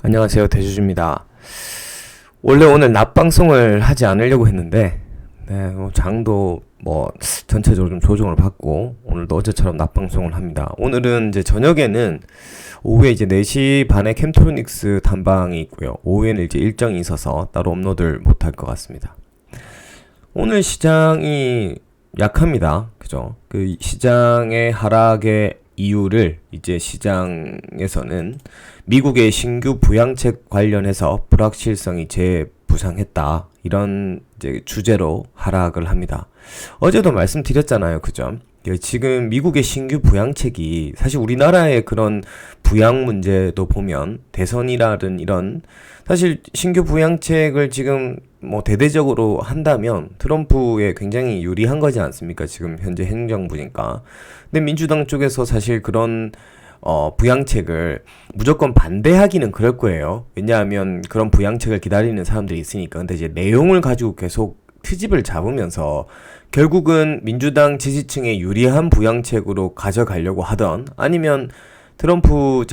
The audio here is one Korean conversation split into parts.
안녕하세요, 대주주입니다. 원래 오늘 낮 방송을 하지 않으려고 했는데, 장도 전체적으로 좀 조정을 받고, 오늘도 어제처럼 낮 방송을 합니다. 오늘은 이제 저녁에는 오후에 이제 4시 반에 캠트로닉스 단방이 있고요. 오후에는 이제 일정이 있어서 따로 업로드를 못할 것 같습니다. 오늘 시장이 약합니다. 그죠? 그 시장의 하락의 이유를 이제 시장에서는 미국의 신규 부양책 관련해서 불확실성이 재부상했다. 이런 이제 주제로 하락을 합니다. 어제도 말씀드렸잖아요. 그죠? 지금 미국의 신규 부양책이 사실 우리나라의 그런 부양 문제도 보면 대선이라든 이런 사실 신규 부양책을 지금 대대적으로 한다면 트럼프에 굉장히 유리한 거지 않습니까? 지금 현재 행정부니까. 근데 민주당 쪽에서 사실 그런 부양책을 무조건 반대하기는 그럴 거예요. 왜냐하면 그런 부양책을 기다리는 사람들이 있으니까. 근데 이제 내용을 가지고 계속 트집을 잡으면서 결국은 민주당 지지층에 유리한 부양책으로 가져가려고 하던 아니면 트럼프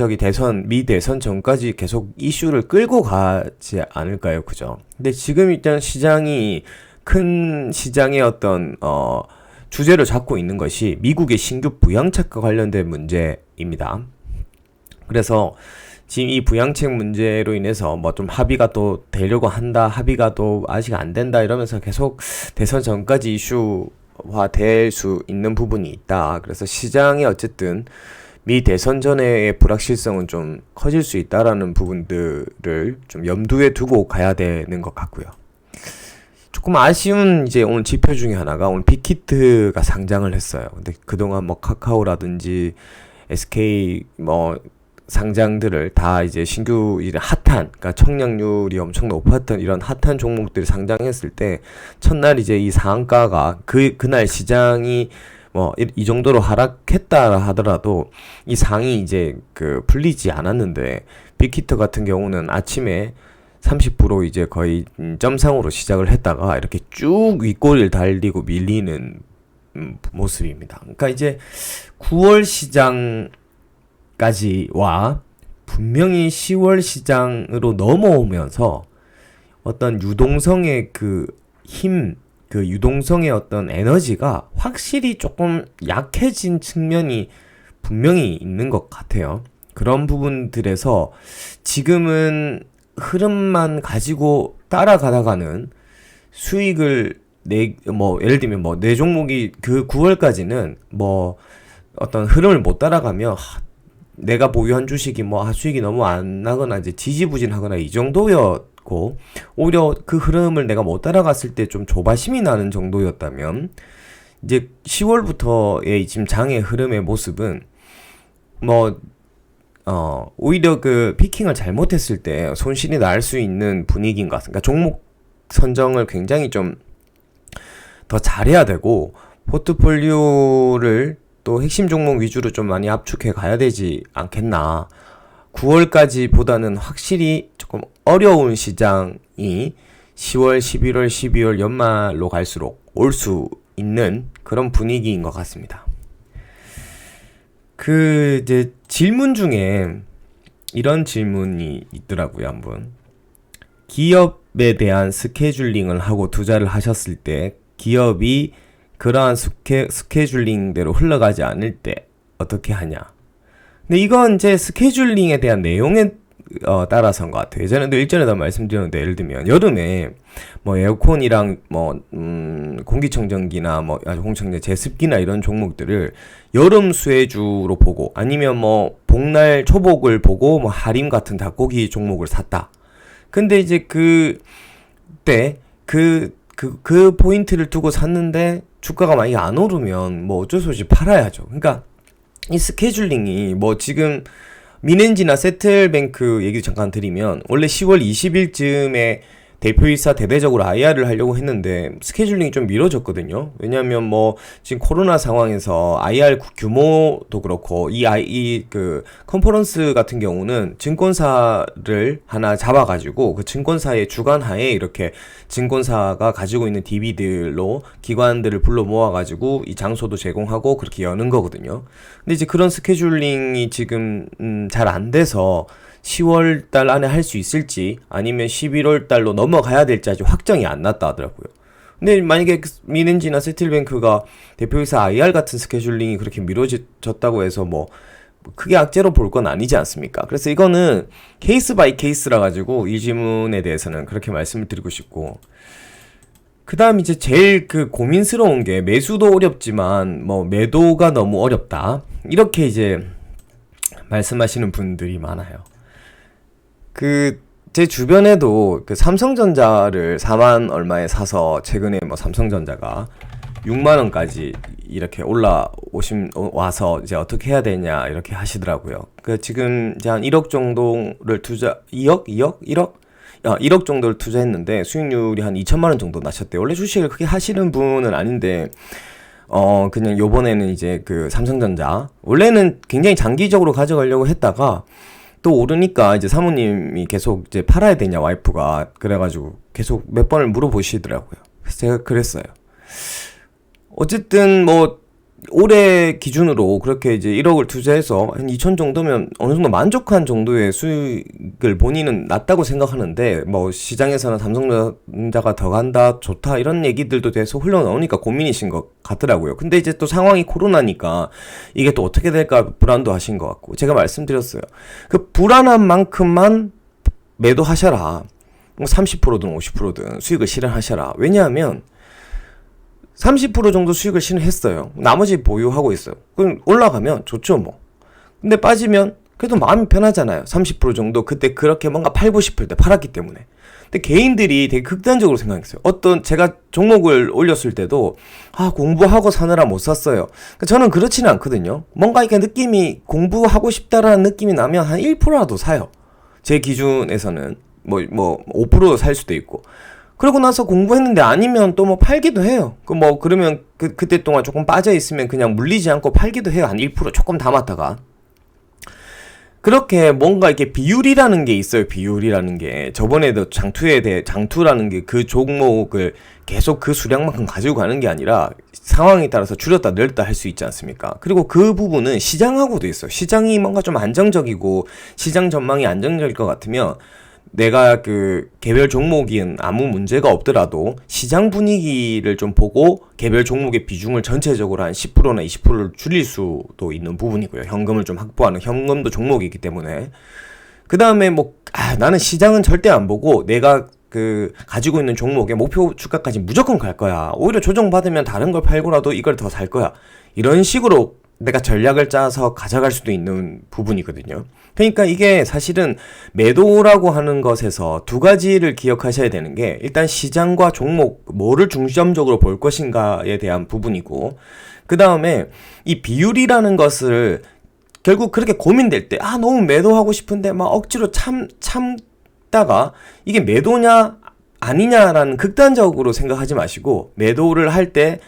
미 대선 전까지 계속 이슈를 끌고 가지 않을까요? 그죠? 근데 지금 일단 시장이 큰 시장의 주제로 잡고 있는 것이 미국의 신규 부양책과 관련된 문제입니다. 그래서 지금 이 부양책 문제로 인해서 좀 합의가 또 되려고 한다, 합의가 또 아직 안 된다 이러면서 계속 대선 전까지 이슈화 될 수 있는 부분이 있다. 그래서 시장이 어쨌든 미 대선 전의 불확실성은 좀 커질 수 있다라는 부분들을 좀 염두에 두고 가야 되는 것 같고요. 조금 아쉬운 이제 오늘 지표 중에 하나가 오늘 빅히트가 상장을 했어요. 근데 그동안 카카오라든지 SK 상장들을 다 이제 신규 그러니까 청량률이 엄청 높았던 이런 핫한 종목들이 상장했을 때 첫날 이제 이 상한가가 그날 시장이 이 정도로 하락했다 하더라도 이 상이 이제 풀리지 않았는데 빅히트 같은 경우는 아침에 30% 이제 거의 점상으로 시작을 했다가 이렇게 쭉 윗꼬리를 달리고 밀리는 모습입니다. 그러니까 이제 9월 시장까지와 분명히 10월 시장으로 넘어오면서 어떤 유동성의 유동성의 어떤 에너지가 확실히 조금 약해진 측면이 분명히 있는 것 같아요. 그런 부분들에서 지금은 흐름만 가지고 따라가다가는 수익을 예를 들면 내 종목이 그 9월까지는 어떤 흐름을 못 따라가면 내가 보유한 주식이 수익이 너무 안 나거나 이제 지지부진하거나 이 정도였고 오히려 그 흐름을 내가 못 따라갔을 때 좀 조바심이 나는 정도였다면 이제 10월부터의 지금 장의 흐름의 모습은 오히려 피킹을 잘못했을 때 손실이 날 수 있는 분위기인 것 같습니다. 그러니까 종목 선정을 굉장히 좀 더 잘해야 되고 포트폴리오를 또 핵심 종목 위주로 좀 많이 압축해 가야 되지 않겠나. 9월까지보다는 확실히 조금 어려운 시장이 10월, 11월, 12월 연말로 갈수록 올 수 있는 그런 분위기인 것 같습니다. 이제 질문 중에 이런 질문이 있더라고요, 한번. 기업에 대한 스케줄링을 하고 투자를 하셨을 때 기업이 그러한 스케줄링대로 흘러가지 않을 때 어떻게 하냐. 근데 이건 이제 스케줄링에 대한 내용에 따라서인 것 같아요. 일전에도 말씀드렸는데, 예를 들면 여름에 에어컨이랑 공기청정기나 공기청정 제습기나 이런 종목들을 여름 수혜주로 보고 아니면 복날 초복을 보고 하림 같은 닭고기 종목을 샀다. 근데 이제 그때 그 포인트를 두고 샀는데 주가가 만약에 안 오르면 어쩔 수 없이 팔아야죠. 그러니까 이 스케줄링이 지금 미넨지나 세틀뱅크 얘기 잠깐 드리면 원래 10월 20일쯤에 대표이사 대대적으로 IR을 하려고 했는데 스케줄링이 좀 미뤄졌거든요. 왜냐하면 지금 코로나 상황에서 IR 규모도 그렇고 컨퍼런스 같은 경우는 증권사를 하나 잡아가지고 그 증권사의 주관하에 이렇게 증권사가 가지고 있는 DB들로 기관들을 불러 모아가지고 이 장소도 제공하고 그렇게 여는 거거든요. 근데 이제 그런 스케줄링이 지금 잘 안 돼서 10월 달 안에 할 수 있을지 아니면 11월 달로 넘어가야 될지 아직 확정이 안 났다 하더라고요. 근데 만약에 미넨지나 세틀뱅크가 대표이사 IR 같은 스케줄링이 그렇게 미뤄졌다고 해서 뭐 크게 악재로 볼 건 아니지 않습니까? 그래서 이거는 케이스 바이 케이스라 가지고 이 질문에 대해서는 그렇게 말씀을 드리고 싶고, 그 다음 이제 제일 그 고민스러운 게 매수도 어렵지만 뭐 매도가 너무 어렵다, 이렇게 이제 말씀하시는 분들이 많아요. 제 주변에도 그 삼성전자를 4만 얼마에 사서 최근에 뭐 삼성전자가 6만 원까지 이렇게 와서 이제 어떻게 해야 되냐 이렇게 하시더라고요. 지금 이제 한 1억 정도를 1억 정도를 투자했는데 수익률이 한 2천만 원 정도 나셨대요. 원래 주식을 크게 하시는 분은 아닌데 그냥 요번에는 이제 그 삼성전자 원래는 굉장히 장기적으로 가져가려고 했다가 또 오르니까 이제 사모님이 계속 이제 팔아야 되냐 와이프가 그래가지고 계속 몇 번을 물어보시더라고요. 그래서 제가 그랬어요. 어쨌든 뭐 올해 기준으로 그렇게 이제 1억을 투자해서 한 2천 정도면 어느 정도 만족한 정도의 수익을 본인은 났다고 생각하는데, 뭐 시장에서는 삼성전자가 더 간다, 좋다 이런 얘기들도 계속 흘러나오니까 고민이신 것 같더라고요. 근데 이제 또 상황이 코로나니까 이게 또 어떻게 될까 불안도 하신 것 같고, 제가 말씀드렸어요. 그 불안한 만큼만 매도하셔라. 30%든 50%든 수익을 실현하셔라. 왜냐하면 30% 정도 수익을 실현했어요. 나머지 보유하고 있어요. 그럼 올라가면 좋죠 뭐. 근데 빠지면 그래도 마음이 편하잖아요. 30% 정도 그때 그렇게 뭔가 팔고 싶을 때 팔았기 때문에. 근데 개인들이 되게 극단적으로 생각했어요. 제가 종목을 올렸을 때도 공부하고 사느라 못 샀어요. 저는 그렇지는 않거든요. 뭔가 이렇게 느낌이 공부하고 싶다라는 느낌이 나면 한 1%라도 사요. 제 기준에서는 뭐 5% 살 수도 있고. 그러고 나서 공부했는데 아니면 또 뭐 팔기도 해요. 그러면 그때 동안 조금 빠져 있으면 그냥 물리지 않고 팔기도 해요. 한 1% 조금 담았다가. 그렇게 뭔가 이렇게 비율이라는 게 있어요. 비율이라는 게. 저번에도 장투라는 게 그 종목을 계속 그 수량만큼 가지고 가는 게 아니라 상황에 따라서 줄였다 늘렸다 할 수 있지 않습니까? 그리고 그 부분은 시장하고도 있어요. 시장이 뭔가 좀 안정적이고 시장 전망이 안정적일 것 같으면 내가 개별 종목인 아무 문제가 없더라도 시장 분위기를 좀 보고 개별 종목의 비중을 전체적으로 한 10%나 20%를 줄일 수도 있는 부분이고요. 현금을 좀 확보하는, 현금도 종목이기 때문에. 그 다음에 나는 시장은 절대 안 보고 내가 가지고 있는 종목의 목표 주가까지 무조건 갈 거야. 오히려 조정받으면 다른 걸 팔고라도 이걸 더 살 거야. 이런 식으로 내가 전략을 짜서 가져갈 수도 있는 부분이거든요. 그러니까 이게 사실은 매도라고 하는 것에서 두 가지를 기억하셔야 되는 게, 일단 시장과 종목 뭐를 중점적으로 볼 것인가에 대한 부분이고, 그 다음에 이 비율이라는 것을 결국 그렇게 고민될 때 너무 매도하고 싶은데 막 억지로 참다가 이게 매도냐 아니냐라는 극단적으로 생각하지 마시고, 매도를 할 때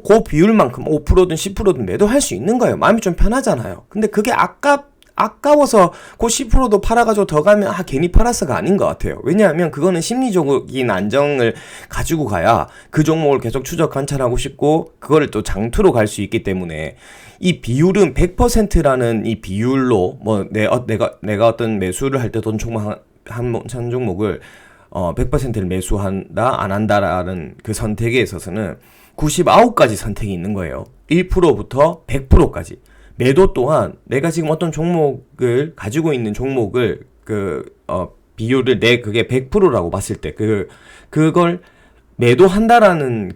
그 비율만큼 5%든 10%든 매도할 수 있는 거예요. 마음이 좀 편하잖아요. 근데 그게 아까워서 그 10%도 팔아가지고 더 가면 괜히 팔았어가 아닌 것 같아요. 왜냐하면 그거는 심리적인 안정을 가지고 가야 그 종목을 계속 추적 관찰하고 싶고 그거를 또 장투로 갈 수 있기 때문에, 이 비율은 100%라는 이 비율로 내가 어떤 매수를 할 때 한 종목을 100%를 매수한다 안 한다라는 그 선택에 있어서는 99가지 선택이 있는 거예요. 1%부터 100%까지. 매도 또한 내가 지금 어떤 종목을 가지고 있는 종목을 비율을 그게 100%라고 봤을 때 그걸 매도한다라는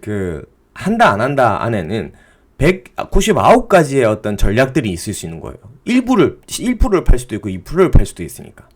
한다 안 한다 안에는 99가지의 어떤 전략들이 있을 수 있는 거예요. 1%를 팔 수도 있고 2%를 팔 수도 있으니까.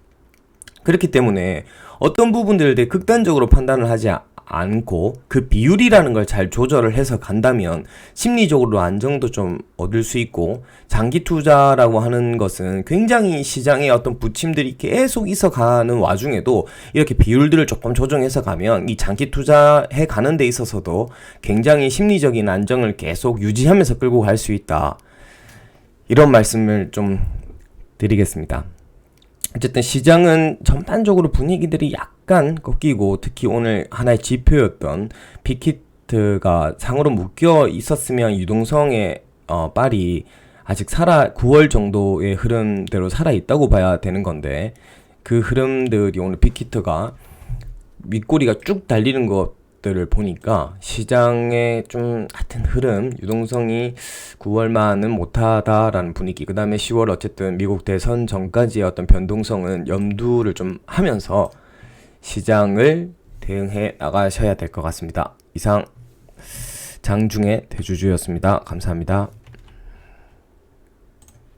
그렇기 때문에 어떤 부분들을 되게 극단적으로 판단을 하지 않고 그 비율이라는 걸 잘 조절을 해서 간다면 심리적으로 안정도 좀 얻을 수 있고, 장기 투자라고 하는 것은 굉장히 시장에 어떤 부침들이 계속 있어가는 와중에도 이렇게 비율들을 조금 조정해서 가면 이 장기 투자해 가는 데 있어서도 굉장히 심리적인 안정을 계속 유지하면서 끌고 갈 수 있다. 이런 말씀을 좀 드리겠습니다. 어쨌든 시장은 전반적으로 분위기들이 약간 꺾이고, 특히 오늘 하나의 지표였던 빅히트가 상으로 묶여 있었으면 유동성의 빨이 아직 9월 정도의 흐름대로 살아있다고 봐야 되는 건데, 그 흐름들이 오늘 빅히트가 윗꼬리가 쭉 달리는 것들을 보니까 시장의 좀 하여튼 흐름, 유동성이 9월만은 못하다라는 분위기, 그 다음에 10월 어쨌든 미국 대선 전까지의 어떤 변동성은 염두를 좀 하면서 시장을 대응해 나가셔야 될 것 같습니다. 이상 장중의 대주주였습니다. 감사합니다.